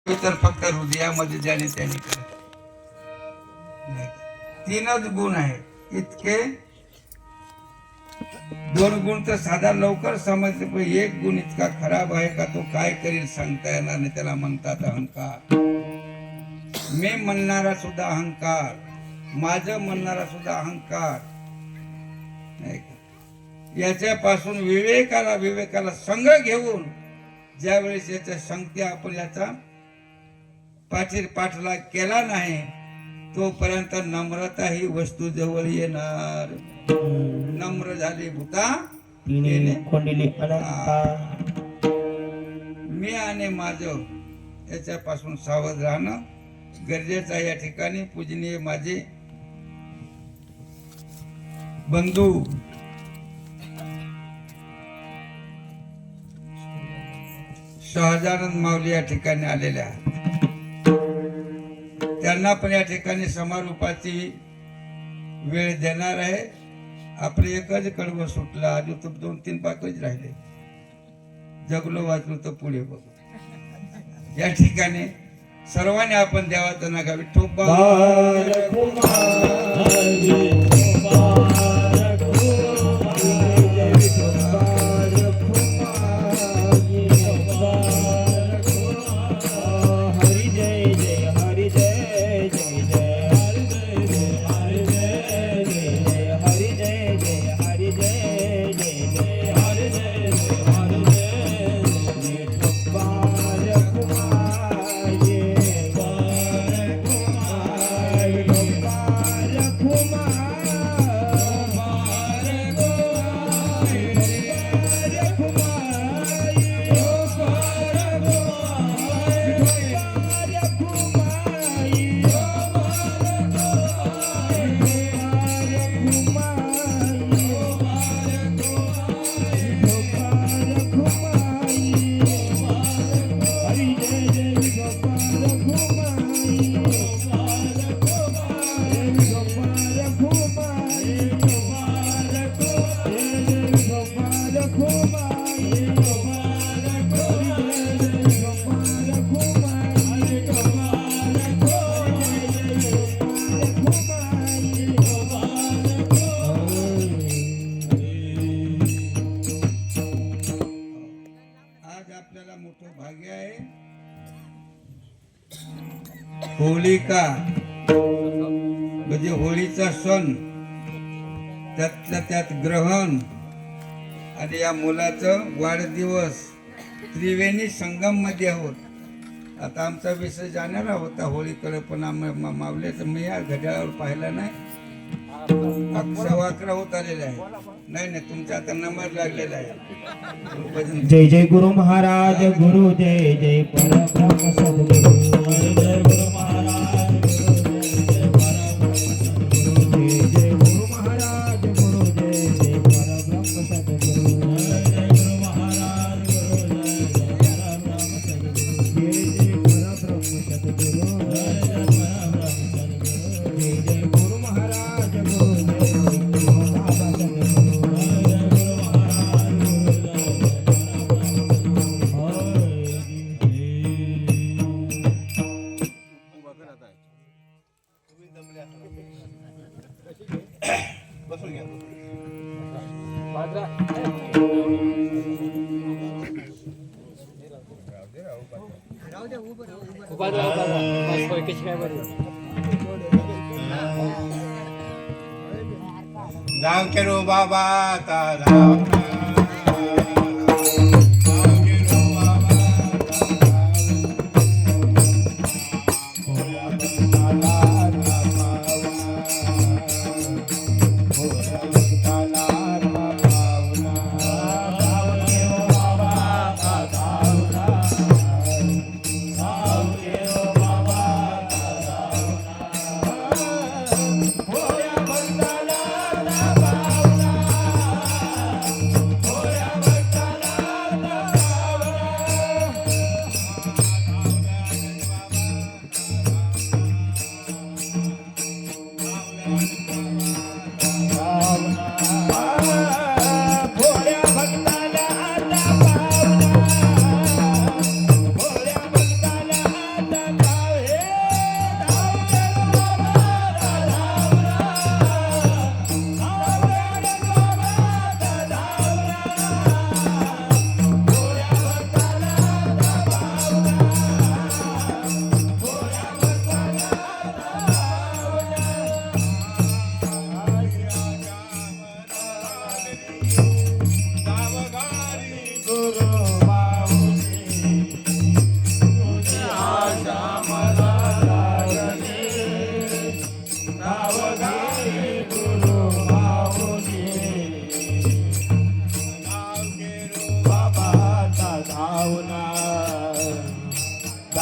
तर फक्त हृदयामध्ये ज्याने त्याने करत. तीनच गुण आहे इतके. दोन गुण तर साधा लवकर समजते, पण एक गुण इतका खराब आहे का तो काय करील सांगता येणार नाही. त्याला म्हणतात अहंकार. मी म्हणणारा सुद्धा अहंकार, माझं म्हणणारा सुद्धा अहंकार नाही का. याच्यापासून विवेकाला संग घेऊन ज्यावेळेस याच्या संगती आपण याचा पाठलाग केला नाही तोपर्यंत नम्रता ही वस्तू जवळ येणार. नम्र झाली भूता मी आणि माझं याच्यापासून सावध राहणं गरजेचं आहे. या ठिकाणी पूजनीय माझे बंधू शहजानंद माऊली या ठिकाणी आलेले आहेत. त्यांना पण या ठिकाणी समारोपाची वेळ देणार आहे. आपलं एकच कडवं सुटलं, अजून तर 2-3 पाकच राहिले. जगलो वाचलो तर पुढे बघू. या ठिकाणी सर्वांनी आपण देवाचं नका विठोबा होलिका म्हणजे होळीचा सण, त्यातल्या त्यात ग्रहण आणि या मुलाचं वाढदिवस त्रिवेणी संगम मध्ये आहोत. आता आमचा विषय जाणारा होता होळीकडे, पण मावल्याचं मी या घड्याळावर पाहिला नाही. 11:15 होत आलेला आहे. नाही तुमचा आता नंबर लागलेला आहे. जय जय गुरु महाराज गुरु जय जय परब्रह्म सद्गुरु जय जय गुरु महाराज जय जय गुरु महाराज गुरु जय जय परब्रह्म सद्गुरु जय जय गुरु महाराज गुरु जय जय परब्रह्म सद्गुरु जय जय परब्रह्म सद्गुरु जय जय परब्रह्म सद्गुरु जय जय गुरु महाराज गुरु जय जय बाबा सद्गुरु जाऊ केरो बाबा आता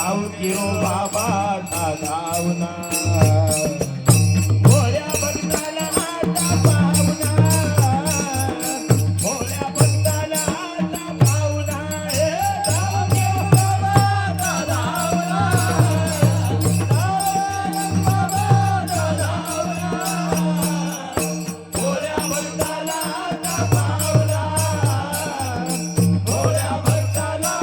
जाऊ किरो बाबा धावना भोळ्या भक्ताला आता पाहुणा भोळ्या भक्ताला आता पाहुणा हे जाऊ किरो बाबा धावना भोळ्या भक्ताला आता पाहुणा भोळ्या भक्ताला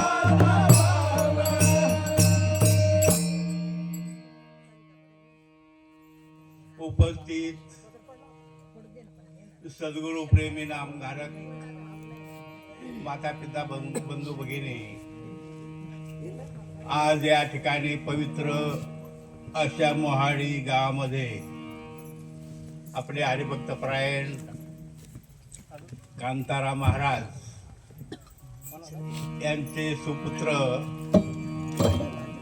उपस्थित सद्गुरु प्रेमी नामधारक माता पिता बंधू भगिनी, आज या ठिकाणी पवित्र अशा मोहाडी गावामध्ये आपले हरिभक्त परायण कांताराम महाराज यांचे सुपुत्र,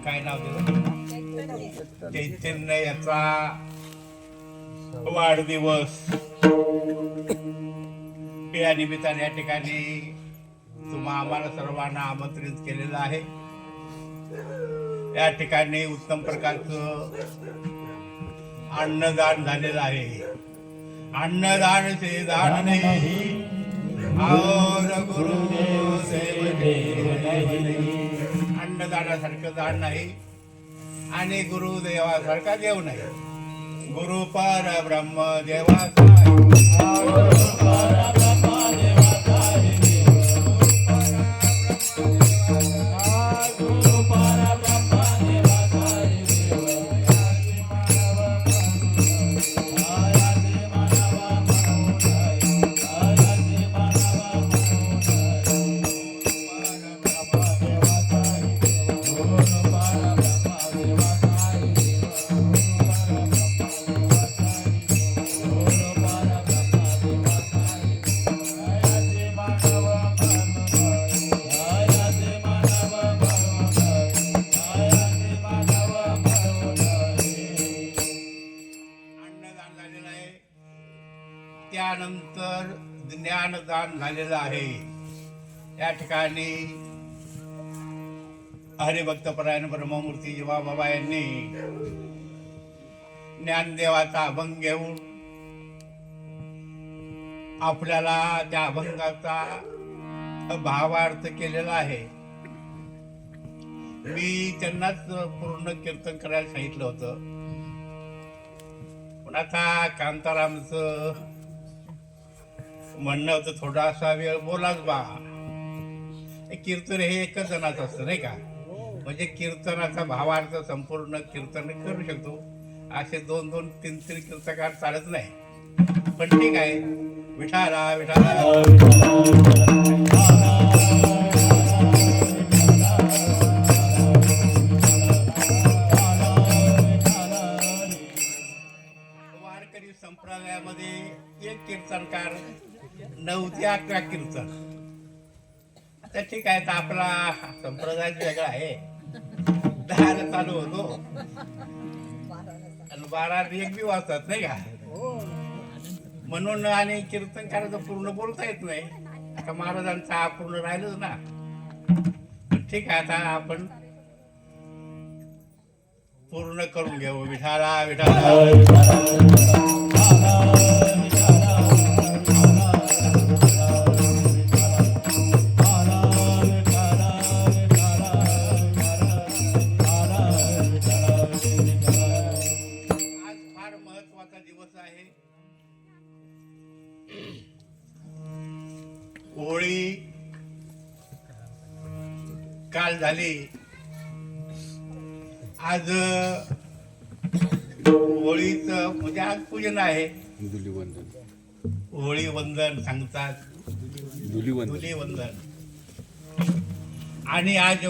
काय नाव त्याचं, चैतन्य याचा वाढदिवस या निमित्ताने या ठिकाणी आम्हाला सर्वांना आमंत्रित केलेलं आहे. या ठिकाणी उत्तम प्रकारचं अन्नदान झालेलं आहे. अन्नदान से दान नाही और गुरुदेव से देव नाही. अन्नदानासारखं दान नाही आणि गुरुदेवासारखा देव नाही. गुरु परब्रह्म देवाचा त्यानंतर ज्ञानदान झालेलं आहे. या ठिकाणी हरिभक्तपरायण ब्रह्ममूर्ती जीवाबाबा यांनी ज्ञानदेवाचा अभंग घेऊन आपल्याला त्या अभंगाचा भावार्थ केलेला आहे. मी त्यांनाच पूर्ण कीर्तन करायला सांगितलं होतं, पण आता कांतारामचं म्हणणं होतं थोडासा वेळ बोलाच बा. कीर्तन हे एकच जणाचं असतं नाही का, म्हणजे कीर्तनाचा भावार्थ संपूर्ण कीर्तन करू शकतो. असे 2-2, 3-3 कीर्तनकार चालत नाही. पण ठीक आहे, विठाला विठाला वारकरी संप्रदायामध्ये एक कीर्तनकार 9 ते 11 कीर्तन. आता ठीक आहे, तर आपला संप्रदाय वेगळा आहे. 10 चालू होतो आणि 12 एक बी वाजतात नाही का, म्हणून. आणि कीर्तनकाराचं पूर्ण बोलता येत नाही. आता महाराजांचा पूर्ण राहिलंच ना. ठीक आहे, आता आपण पूर्ण करून घेऊ. विठाला विठाला होळी काल झाली. आज होळीचं म्हणजे आज पूजन आहे. होळी वंदन सांगतात, धुलीवंदन. आणि आज